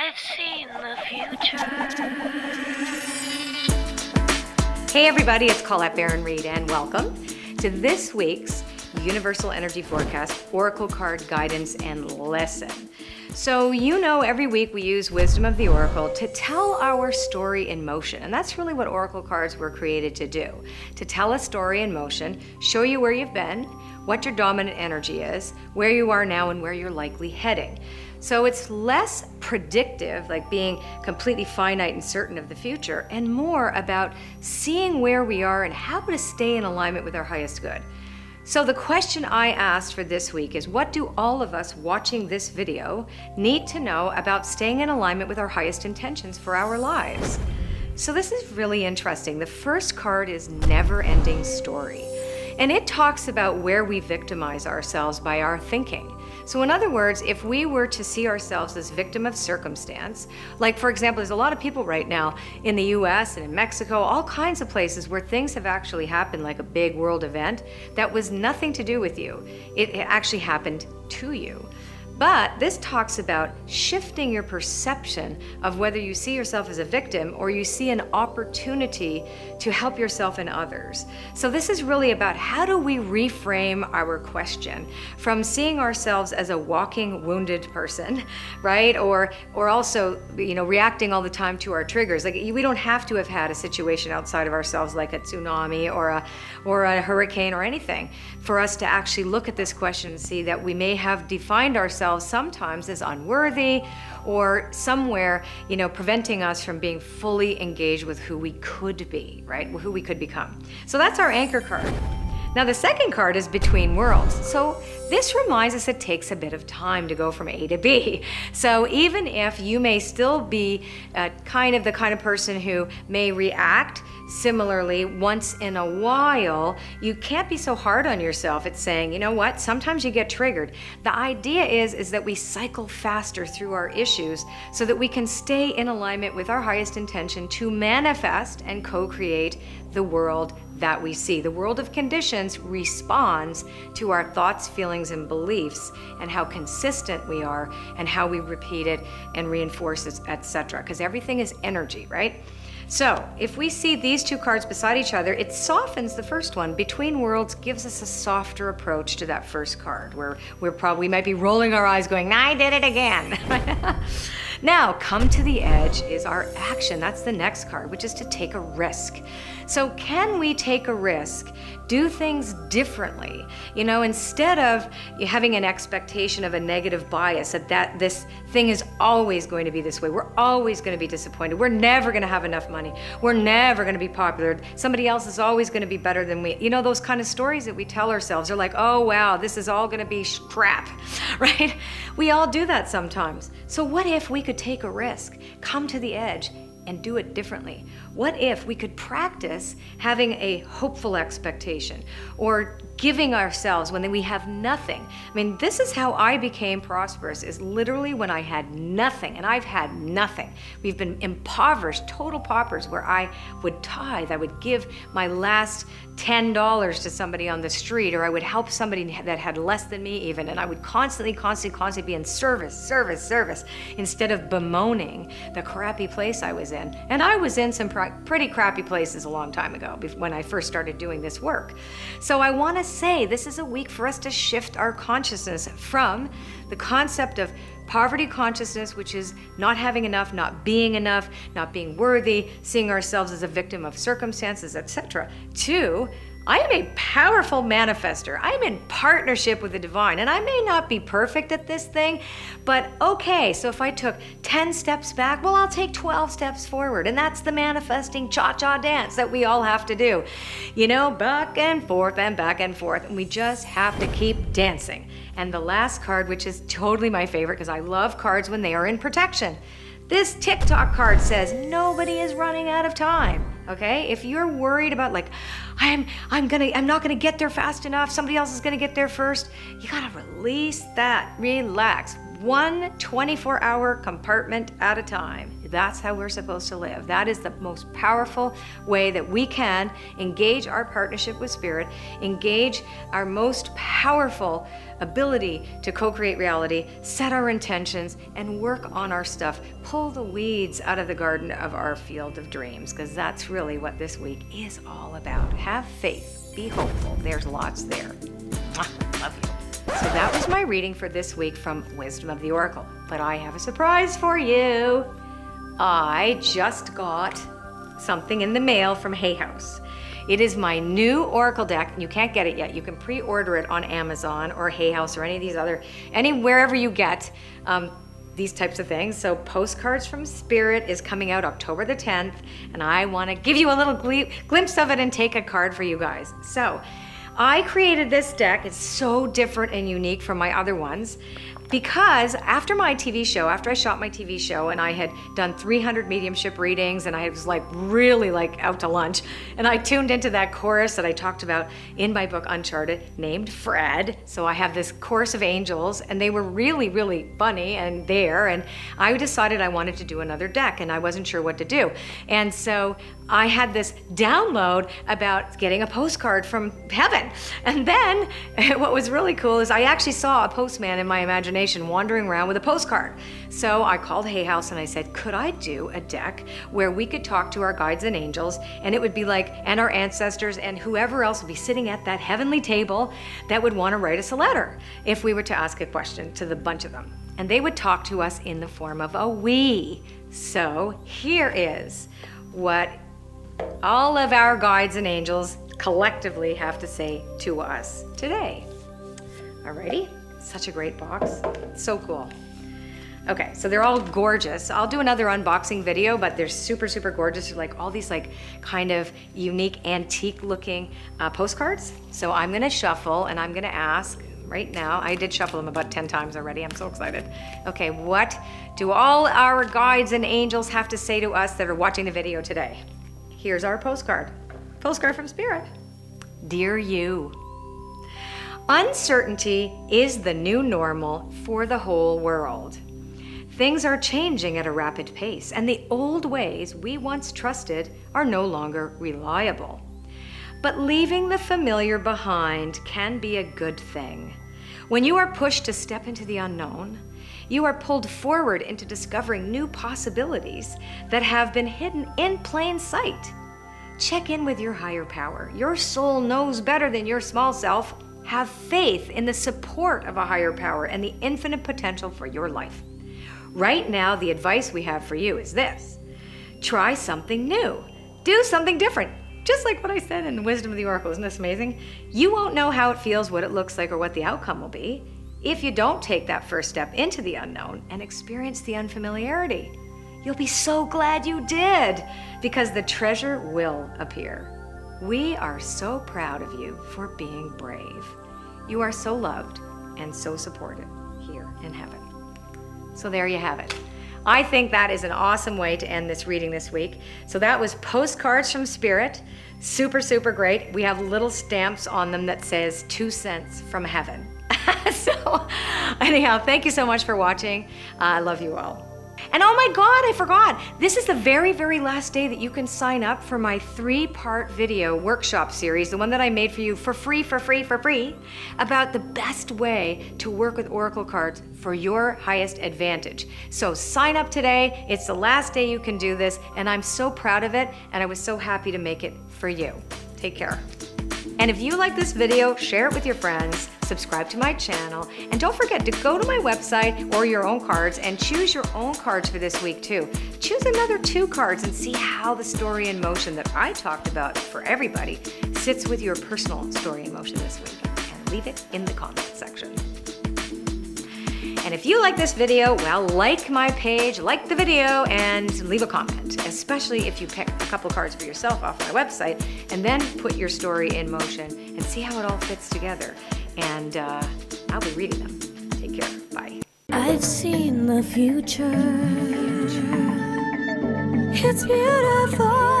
I've seen the future. Hey everybody, it's Colette Baron-Reid and welcome to this week's Universal Energy Forecast Oracle Card Guidance and Lesson. So you know every week we use Wisdom of the Oracle to tell our story in motion, and that's really what Oracle cards were created to do. To tell a story in motion, show you where you've been, what your dominant energy is, where you are now, and where you're likely heading. So it's less predictive, like being completely finite and certain of the future, and more about seeing where we are and how to stay in alignment with our highest good. So the question I asked for this week is, what do all of us watching this video need to know about staying in alignment with our highest intentions for our lives? So this is really interesting. The first card is Neverending Story. And it talks about where we victimize ourselves by our thinking. So in other words, if we were to see ourselves as victim of circumstance, like for example, there's a lot of people right now in the US and in Mexico, all kinds of places where things have actually happened, like a big world event that was nothing to do with you. It actually happened to you. But this talks about shifting your perception of whether you see yourself as a victim or you see an opportunity to help yourself and others. So this is really about how do we reframe our question from seeing ourselves as a walking wounded person, right? Or also, reacting all the time to our triggers. Like we don't have to have had a situation outside of ourselves like a tsunami or a hurricane or anything for us to actually look at this question and see that we may have defined ourselves sometimes as unworthy or somewhere, preventing us from being fully engaged with who we could be, right? Who we could become. So that's our anchor card. Now the second card is Between Worlds. So this reminds us it takes a bit of time to go from A to B. So even if you may still be the kind of person who may react similarly once in a while, you can't be so hard on yourself. It's saying, you know what, sometimes you get triggered. The idea is that we cycle faster through our issues so that we can stay in alignment with our highest intention to manifest and co-create the world that we see. The world of conditions responds to our thoughts, feelings, and beliefs, and how consistent we are, and how we repeat it and reinforce it, etc. Because everything is energy, right? So if we see these two cards beside each other, it softens the first one. Between Worlds gives us a softer approach to that first card, where we might be rolling our eyes going, I did it again. Now, Come to the Edge is our action. That's the next card, which is to take a risk. So can we take a risk, do things differently? Instead of having an expectation of a negative bias that this thing is always going to be this way. We're always going to be disappointed. We're never going to have enough money. We're never going to be popular. Somebody else is always going to be better than we. Those kind of stories that we tell ourselves are like, oh wow, this is all going to be crap, right? We all do that sometimes. So what if we could take a risk, come to the edge, and do it differently? What if we could practice having a hopeful expectation or giving ourselves when we have nothing? I mean, this is how I became prosperous, is literally when I had nothing, and I've had nothing. We've been impoverished, total paupers, where I would tithe, I would give my last $10 to somebody on the street, or I would help somebody that had less than me even, and I would constantly be in service, instead of bemoaning the crappy place I was in. And I was in some pretty crappy places a long time ago when I first started doing this work. So I want to say this is a week for us to shift our consciousness from the concept of poverty consciousness, which is not having enough, not being worthy, seeing ourselves as a victim of circumstances, etc., to I am a powerful manifester. I am in partnership with the divine, and I may not be perfect at this thing, but okay, so if I took 10 steps back, well, I'll take 12 steps forward, and that's the manifesting cha-cha dance that we all have to do. Back and forth and back and forth, and we just have to keep dancing. And the last card, which is totally my favorite because I love cards when they are in protection. This TikTok card says nobody is running out of time. Okay? If you're worried about I'm not gonna get there fast enough, somebody else is gonna get there first, you gotta release that, relax. One 24-hour compartment at a time. That's how we're supposed to live. That is the most powerful way that we can engage our partnership with Spirit, engage our most powerful ability to co-create reality, set our intentions, and work on our stuff. Pull the weeds out of the garden of our field of dreams, because that's really what this week is all about. Have faith. Be hopeful. There's lots there. Love you. So that was my reading for this week from Wisdom of the Oracle. But I have a surprise for you. I just got something in the mail from Hay House. It is my new Oracle deck. You can't get it yet. You can pre-order it on Amazon or Hay House or any of these other, wherever you get these types of things. So Postcards from Spirit is coming out October the 10th, and I want to give you a little glimpse of it and take a card for you guys. So I created this deck. It's so different and unique from my other ones because after my TV show, after I shot my TV show and I had done 300 mediumship readings and I was like really like out to lunch, and I tuned into that chorus that I talked about in my book Uncharted named Fred. So I have this chorus of angels and they were really, really funny and there, and I decided I wanted to do another deck and I wasn't sure what to do. And so I had this download about getting a postcard from heaven. And then what was really cool is I actually saw a postman in my imagination wandering around with a postcard. So I called Hay House and I said, could I do a deck where we could talk to our guides and angels, and it would be like, and our ancestors and whoever else would be sitting at that heavenly table that would want to write us a letter if we were to ask a question to the bunch of them. And they would talk to us in the form of a we. So here is what all of our guides and angels collectively have to say to us today. Alrighty, such a great box, so cool. Okay, so they're all gorgeous. I'll do another unboxing video, but they're super, super gorgeous. They're like all these like kind of unique antique looking postcards. So I'm gonna shuffle and I'm gonna ask right now. I did shuffle them about 10 times already. I'm so excited. Okay, what do all our guides and angels have to say to us that are watching the video today? Here's our postcard. Postcard from Spirit. Dear you, uncertainty is the new normal for the whole world. Things are changing at a rapid pace, and the old ways we once trusted are no longer reliable. But leaving the familiar behind can be a good thing. When you are pushed to step into the unknown, you are pulled forward into discovering new possibilities that have been hidden in plain sight. Check in with your higher power. Your soul knows better than your small self. Have faith in the support of a higher power and the infinite potential for your life. Right now, the advice we have for you is this. Try something new. Do something different. Just like what I said in Wisdom of the Oracle. Isn't this amazing? You won't know how it feels, what it looks like, or what the outcome will be if you don't take that first step into the unknown and experience the unfamiliarity. You'll be so glad you did, because the treasure will appear. We are so proud of you for being brave. You are so loved and so supported here in heaven. So there you have it. I think that is an awesome way to end this reading this week. So that was Postcards from Spirit. Super, super great. We have little stamps on them that says 2 cents from heaven. So anyhow, thank you so much for watching. I love you all. And oh my God, I forgot. This is the very, very last day that you can sign up for my 3-part video workshop series, the one that I made for you for free, about the best way to work with Oracle cards for your highest advantage. So sign up today. It's the last day you can do this, and I'm so proud of it, and I was so happy to make it for you. Take care. And if you like this video, share it with your friends, subscribe to my channel, and don't forget to go to my website or your own cards and choose your own cards for this week too. Choose another 2 cards and see how the story in motion that I talked about for everybody sits with your personal story in motion this week. And leave it in the comment section. And if you like this video, well, like my page, like the video, and leave a comment, especially if you pick a couple cards for yourself off my website, and then put your story in motion and see how it all fits together. And I'll be reading them. Take care. Bye. I've seen the future. It's beautiful.